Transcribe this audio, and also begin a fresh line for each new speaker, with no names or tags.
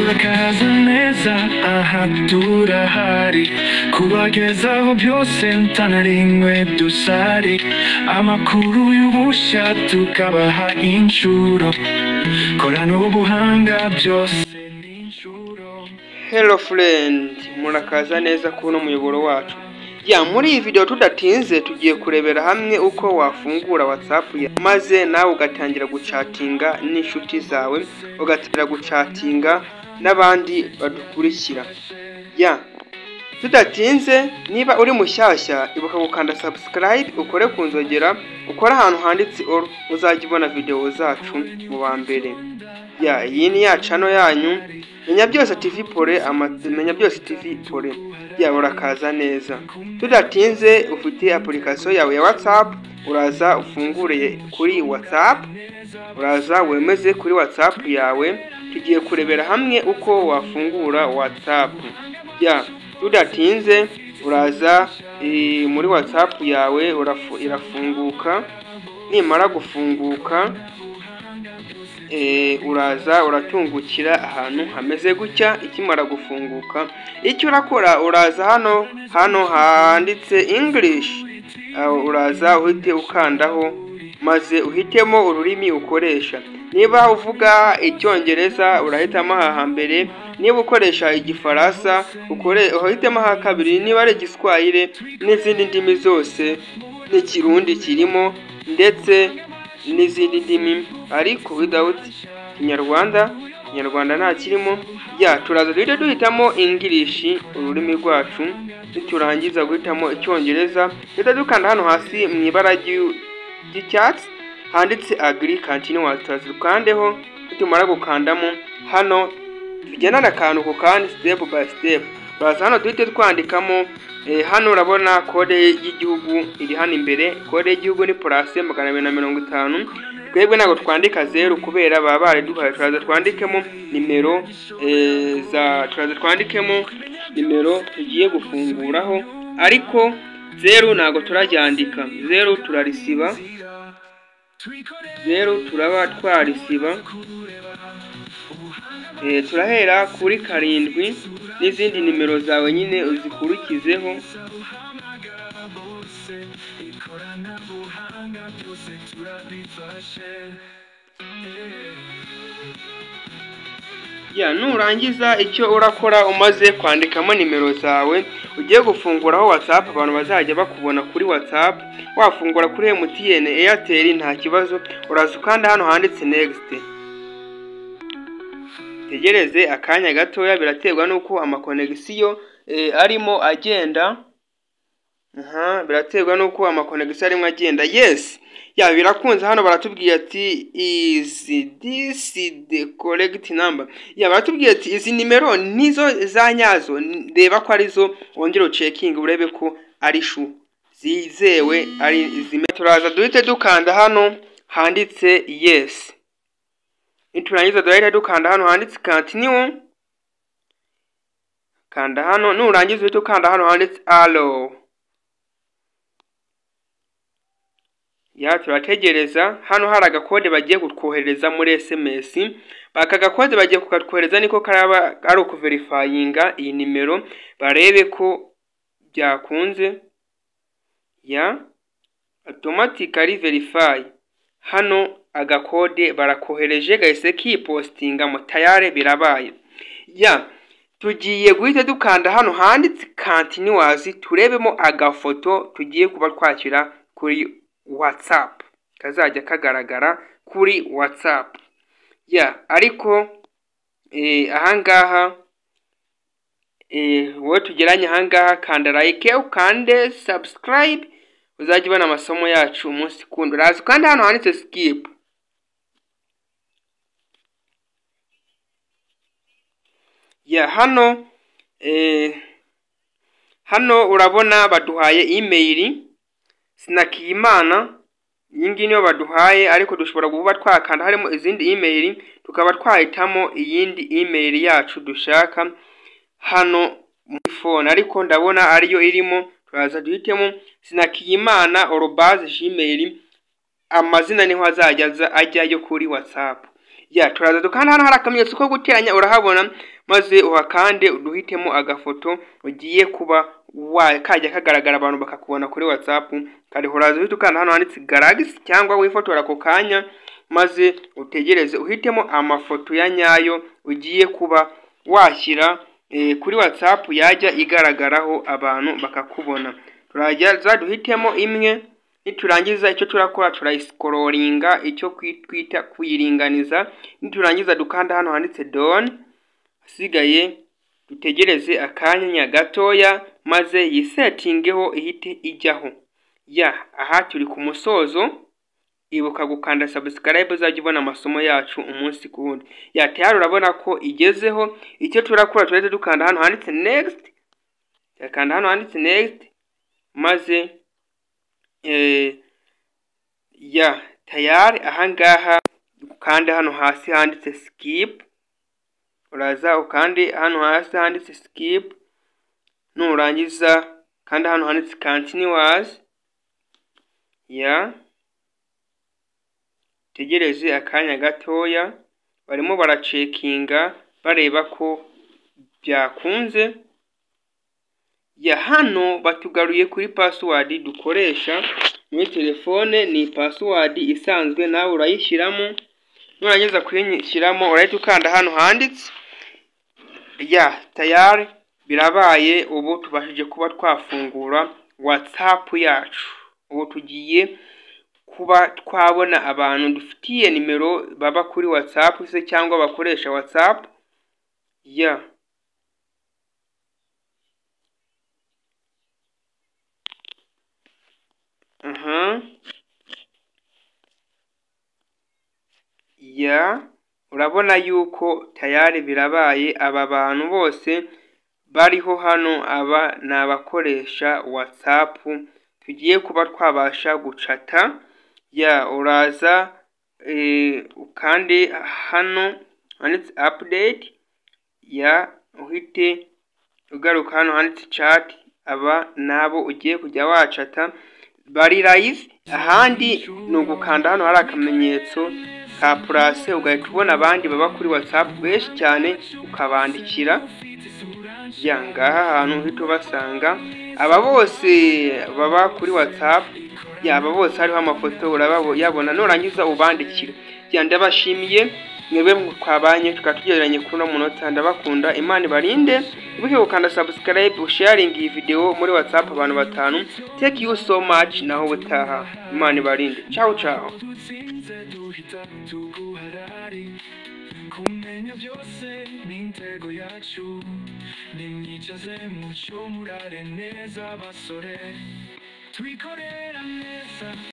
urakaza neza aha turahari kubagezaho byose ntana rimwe dusari amakuru y'ubushya tukabaha inshuro korana ubuhanga byose n'inshuro.
Hello friend, murakaza neza kuno muyoboro wacu. Muri iyi video tudatinze tugiye kurebera hamwe uko wafungura WhatsApp maze nawe ugatangira guchatinga n'inshuti zawe, ugatangira guchatinga n'abandi badukurikira. Tudatinze, niba uri mushyashya ibuka gukanda subscribe, ukore kunzogera, ukora ahantu handitse all, uzajya ubona video zacu mu bambere. Iyi ni ya channel yanyu Menya Byose TV Pole, Menya Byose TV Pole. Urakaza neza. Tudatinze, ufite application yawe ya WhatsApp, uraza ufungure kuri WhatsApp, uraza wemeze kuri WhatsApp yawe, tugiye kurebera hamwe uko wafungura WhatsApp. Tudatinze, uraza muri WhatsApp yawe irafunguka. Nimara gufunguka, uraza uratungukira ahantu hameze gutya. Ikimara gufunguka, icyo urakora uraza hano handitse English, uraza uhite ukandaho maze uhitemo ururimi ukoresha. Niba uvuga icyongereza urahitamo aha mbere, niba ukoresha igifaransa uhitemo aha kabiri, niba ari igiswahili n'izindi ndimi zose n'ikirundi kirimo ndetse n'izindi ndimi, ariko without Kinyarwanda nta kirimo. Turaza duhitamo English ururimi rwacu, niturangiza guhitamo icyongereza dukanda hano hasi mu ibara ry'icyatsi handitse agree continue, tukandeho. Tumara gukandamo hano tugendana akantu ku kandi step by step. Uraza hano duhite twandikamo hano urabona kode y'igihugu iri hano imbere. Kode y'igihugu ni +250. Twebwe ntabwo twandika 0 kubera baba bariduhaye. Turaza twandikemo nimero tugiye gufunguraho, ariko 0 ntabwo turajyandika. 0 turarisiba, 0 turaba twarisiba. Turahera kuri 7 n'izindi nimero zawe nyine uzikurikizeho. Nurangiza icyo urakora umaze kwandikamo nimero zawe, ugiye gufunguraho WhatsApp abantu bazajya bakubona kuri WhatsApp. Wafungura kuri MTN, Airtel nta kibazo, uraza ukanda hano handitse next. Tegereze akanya gatoya, biraterwa nuko amakonegisiyo arimo agenda. Biraterwa nuko amakonegisiyo arimo agenda. Birakunze. Hano baratubwiye ati is this the correct number. Baratubwiye ati izi nimero nizo za nyazo, reba ko arizo, wongere ucekinge urebe ko ari shu zizewe ari izime. Turaza duhite dukanda hano handitse yes. Niturangiza duhite dukanda hano handitse continue. Kanda hano, nurangiza uhite ukanda hano handitse allow. Turategereza. Hano hari agakode bagiye kutwohereza muri SMS. Aka gakode bagiye kukatwohereza niko karaba ari ukuverifyinga iyi nimero, barebe ko byakunze. Automatically verify. Hano agakode barakohereje gahise kipostinga mu tayare birabaye. Tugiye guhita dukanda hano handitse continuous, turebemo agafoto tugiye kuba twakira kuri WhatsApp, kazajya kagaragara kuri WhatsApp. Ariko ahangaha wowe tugeranye ahangaha kanda like, ukande subscribe, uzajya ubona amasomo yacu umunsi kundi. Uraza kandi hano handitse skip. Hano urabona baduhaye email Sinakiyimana. Iyi ngiyi niyo baduhaye, ariko dushobora kuba twakanda harimo izindi email tukaba twahitamo iyindi email yacu dushaka hano muri phone, ariko ndabona ariyo irimo. Turaza duhitemo Sinakiyimana@gmail. Amazina niho azajya ajyayo kuri WhatsApp. Turaza dukanda hano hari akamenyetso ko guteranya, urahabona maze uhakande uduhitemo agafoto ugiye kuba kajya kagaragara abantu bakakubona kuri WhatsApp. Kari uraza uhita ukanda hano handitse Galaxy cyangwa wifotora ako kanya, maze utegereze uhitemo amafoto ya nyayo ugiye kuba washyira kuri WhatsApp yajya igaragaraho abantu bakakubona. Turajya duhitemo imwe, niturangiza icyo turakora turayiscrollinga, icyo kwita kuyiringaniza. Niturangiza dukanda hano handitse done, asigaye dutegereze akanya gatoya maze yisettingeho ihite ijyaho. Aha turi ku musozo. Ibuka gukanda subscribe uzajya ubona amasomo yacu umunsi ku wundi. Tayari urabona ko igezeho. Icyo turakora turahita dukanda hano handitse next, yakanda hano handitse next, maze tayari ahangaha ukanda hano hasi handitse skip, uraza ukande hano hasi handitse skip, nurangiza kandi hano handitse continuous. Tegereze akanya gatoya, barimo baracekinga bareba ko byakunze. Hano batugaruye kuri password dukoresha muri telefone, ni password isanzwe nawe urayishyiramo. Nurangiza kuyishyiramo urahita ukanda hano handitse tayari birabaye. Ubu tubashije kuba twafungura WhatsApp yacu. Ubu tugiye kuba twabona abantu dufitiye nimero baba kuri WhatsApp se cyangwa bakoresha WhatsApp. Urabona yuko tayari birabaye. Aba bantu bose bariho hano, aba ni abakoresha WhatsApp tugiye kuba twabasha gucata. Uraza ukande hano handitse update, uhite ugaruka hano handitse chat. Aba nabo ugiye kujya wacata bari live. Ahandi ni ugukanda hano hari akamenyetso ka plus, ugahita ubona abandi baba kuri WhatsApp benshi cyane ukabandikira. Ngaha ahantu uhita ubasanga aba bose baba kuri WhatsApp. Aba bose hariho amafoto urababona, nurangiza ubandikira. Ndabashimiye mwebwe twabanye tukatugereranye kuri no munota. Ndabakunda, Imana ibarinde. Ubuke gukanda subscribe, usharing iyi video muri WhatsApp abantu batanu. Thank you so much, naho butaha. Imana ibarinde. Ciao ciao.
Kumenya byose n'intego yacu, nimwicaze mucyo murare neza basore, twikorera neza.